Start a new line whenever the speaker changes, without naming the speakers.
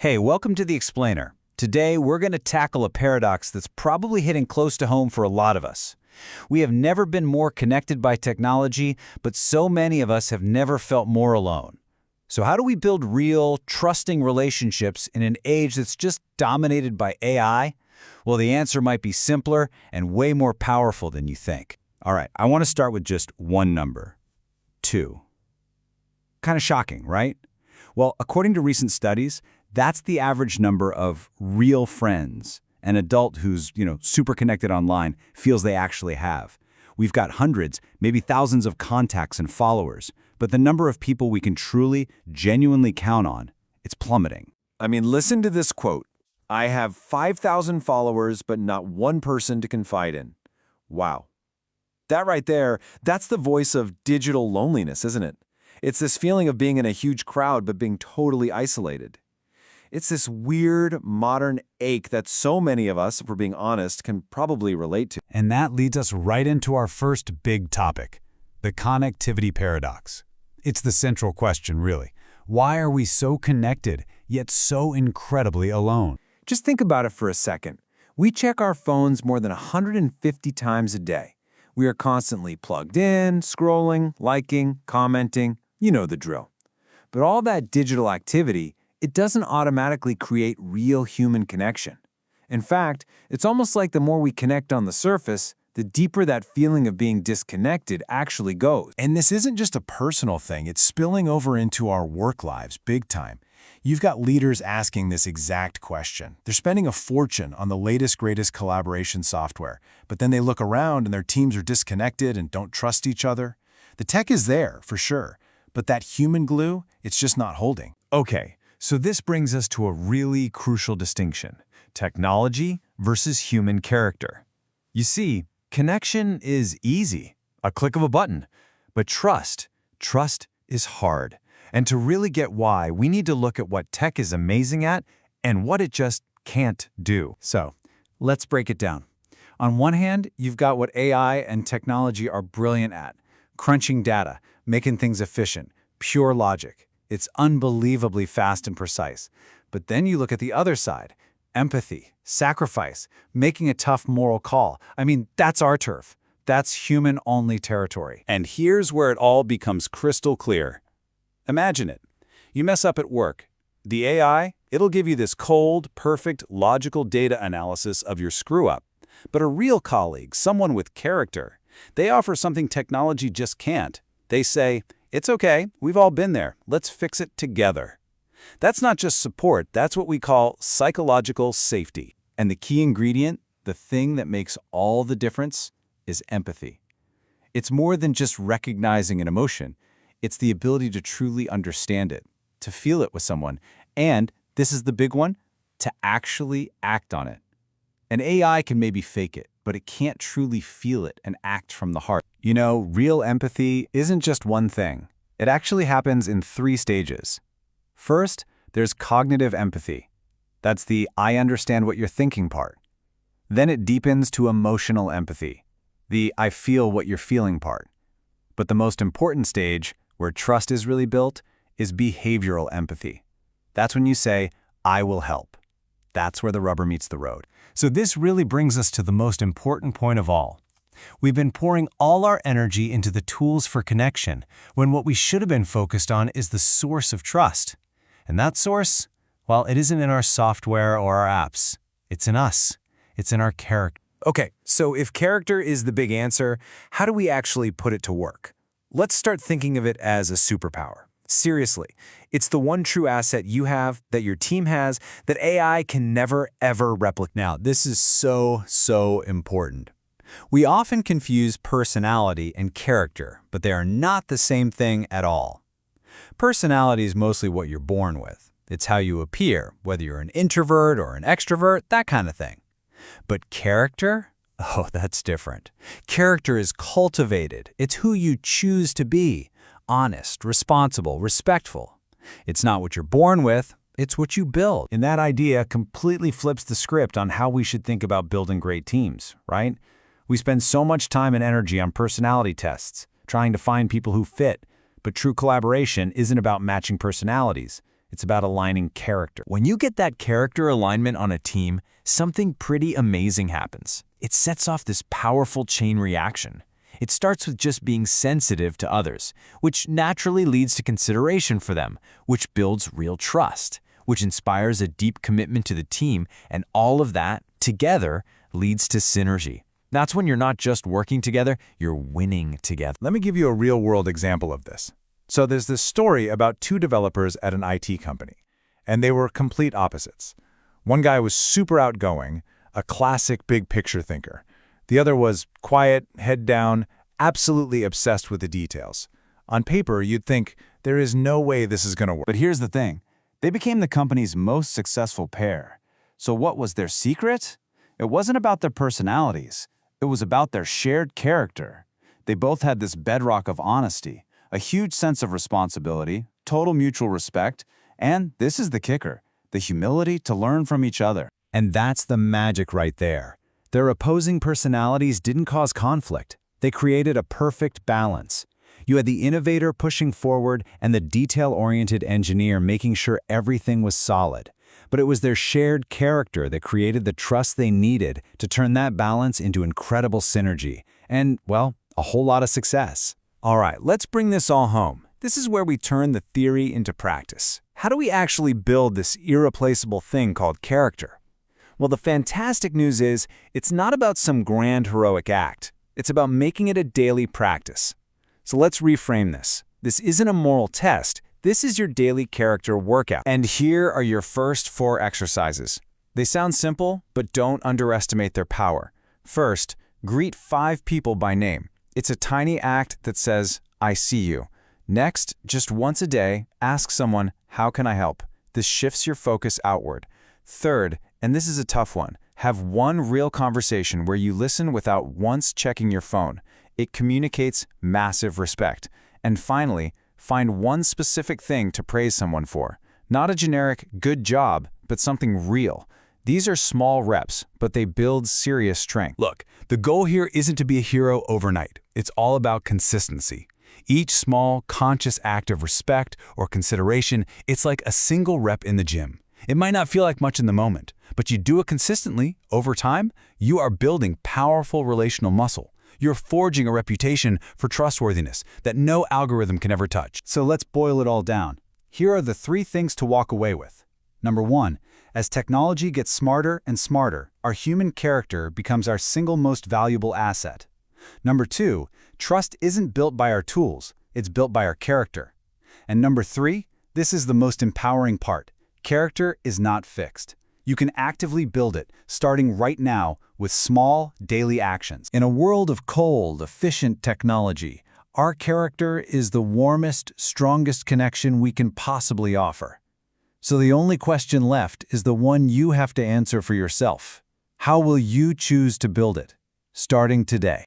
Hey, welcome to The Explainer. Today, we're going to tackle a paradox that's probably hitting close to home for a lot of us. We have never been more connected by technology, but so many of us have never felt more alone. So how do we build real, trusting relationships in an age that's just dominated by AI? Well, the answer might be simpler and way more powerful than you think. All right, I want to start with just one number: 2. Kind of shocking, right? Well, according to recent studies, that's the average number of real friends an adult who's, super connected online feels they actually have. We've got hundreds, maybe thousands of contacts and followers, but the number of people we can truly, genuinely count on, it's plummeting.
I mean, listen to this quote. I have 5,000 followers, but not one person to confide in. Wow. That right there, that's the voice of digital loneliness, isn't it? It's this feeling of being in a huge crowd but being totally isolated. It's this weird, modern ache that so many of us, if we're being honest, can probably relate to.
And that leads us right into our first big topic, the connectivity paradox. It's the central question, really. Why are we so connected, yet so incredibly alone?
Just think about it for a second. We check our phones more than 150 times a day. We are constantly plugged in, scrolling, liking, commenting. You know the drill. But all that digital activity, it doesn't automatically create real human connection. In fact, it's almost like the more we connect on the surface, the deeper that feeling of being disconnected actually goes.
And this isn't just a personal thing, it's spilling over into our work lives big time. You've got leaders asking this exact question. They're spending a fortune on the latest, greatest collaboration software, but then they look around and their teams are disconnected and don't trust each other. The tech is there, for sure, but that human glue, it's just not holding.
Okay, so this brings us to a really crucial distinction: technology versus human character. You see, connection is easy, a click of a button, but trust is hard. And to really get why, we need to look at what tech is amazing at and what it just can't do.
So, let's break it down. On one hand, you've got what AI and technology are brilliant at: crunching data, making things efficient, pure logic. It's unbelievably fast and precise. But then you look at the other side: empathy, sacrifice, making a tough moral call. I mean, that's our turf. That's human-only territory. And here's where it all becomes crystal clear. Imagine it. You mess up at work. The AI, it'll give you this cold, perfect, logical data analysis of your screw-up. But a real colleague, someone with character, they offer something technology just can't. They say, "It's okay, we've all been there. Let's fix it together." That's not just support, that's what we call psychological safety. And the key ingredient, the thing that makes all the difference, is empathy. It's more than just recognizing an emotion. It's the ability to truly understand it, to feel it with someone, and, this is the big one, to actually act on it. An AI can maybe fake it, but it can't truly feel it and act from the heart. You know, real empathy isn't just one thing. It actually happens in 3 stages. First, there's cognitive empathy. That's the "I understand what you're thinking" part. Then it deepens to emotional empathy, the "I feel what you're feeling" part. But the most important stage, where trust is really built, is behavioral empathy. That's when you say, "I will help." That's where the rubber meets the road.
So this really brings us to the most important point of all. We've been pouring all our energy into the tools for connection, when what we should have been focused on is the source of trust. And that source, well, it isn't in our software or our apps. It's in us. It's in our character.
Okay, so if character is the big answer, how do we actually put it to work? Let's start thinking of it as a superpower. Seriously, it's the one true asset you have, that your team has, that AI can never, ever replicate.
Now, this is so important. We often confuse personality and character, but they are not the same thing at all. Personality is mostly what you're born with. It's how you appear, whether you're an introvert or an extrovert, that kind of thing. But character? Oh, that's different. Character is cultivated. It's who you choose to be: honest, responsible, respectful. It's not what you're born with, it's what you build. And that idea completely flips the script on how we should think about building great teams, right? We spend so much time and energy on personality tests, trying to find people who fit, but true collaboration isn't about matching personalities. It's about aligning character.
When you get that character alignment on a team, something pretty amazing happens. It sets off this powerful chain reaction. It starts with just being sensitive to others, which naturally leads to consideration for them, which builds real trust, which inspires a deep commitment to the team, and all of that, together, leads to synergy. That's when you're not just working together, you're winning together.
Let me give you a real-world example of this. So there's this story about two developers at an IT company, and they were complete opposites. One guy was super outgoing, a classic big-picture thinker. The other was quiet, head down, absolutely obsessed with the details. On paper, you'd think, there is no way this is going to work.
But here's the thing. They became the company's most successful pair. So what was their secret? It wasn't about their personalities. It was about their shared character. They both had this bedrock of honesty, a huge sense of responsibility, total mutual respect, and this is the kicker, the humility to learn from each other.
And that's the magic right there. Their opposing personalities didn't cause conflict. They created a perfect balance. You had the innovator pushing forward and the detail-oriented engineer making sure everything was solid. But it was their shared character that created the trust they needed to turn that balance into incredible synergy and, well, a whole lot of success.
All right, let's bring this all home. This is where we turn the theory into practice. How do we actually build this irreplaceable thing called character? Well, the fantastic news is it's not about some grand heroic act. It's about making it a daily practice. So let's reframe this. This isn't a moral test. This is your daily character workout. And here are your first 4 exercises. They sound simple, but don't underestimate their power. First, greet 5 people by name. It's a tiny act that says, I see you. Next, just once a day, ask someone, how can I help? This shifts your focus outward. Third, and this is a tough one, have one real conversation where you listen without once checking your phone. It communicates massive respect. And finally, find one specific thing to praise someone for. Not a generic, good job, but something real. These are small reps, but they build serious strength.
Look, the goal here isn't to be a hero overnight. It's all about consistency. Each small, conscious act of respect or consideration, it's like a single rep in the gym. It might not feel like much in the moment, but you do it consistently, over time, you are building powerful relational muscle. You're forging a reputation for trustworthiness that no algorithm can ever touch. So let's boil it all down. Here are the 3 things to walk away with. Number 1, as technology gets smarter and smarter, our human character becomes our single most valuable asset. Number 2, trust isn't built by our tools, it's built by our character. And number 3, this is the most empowering part. Character is not fixed. You can actively build it, starting right now with small, daily actions. In a world of cold, efficient technology, our character is the warmest, strongest connection we can possibly offer. So the only question left is the one you have to answer for yourself. How will you choose to build it? Starting today.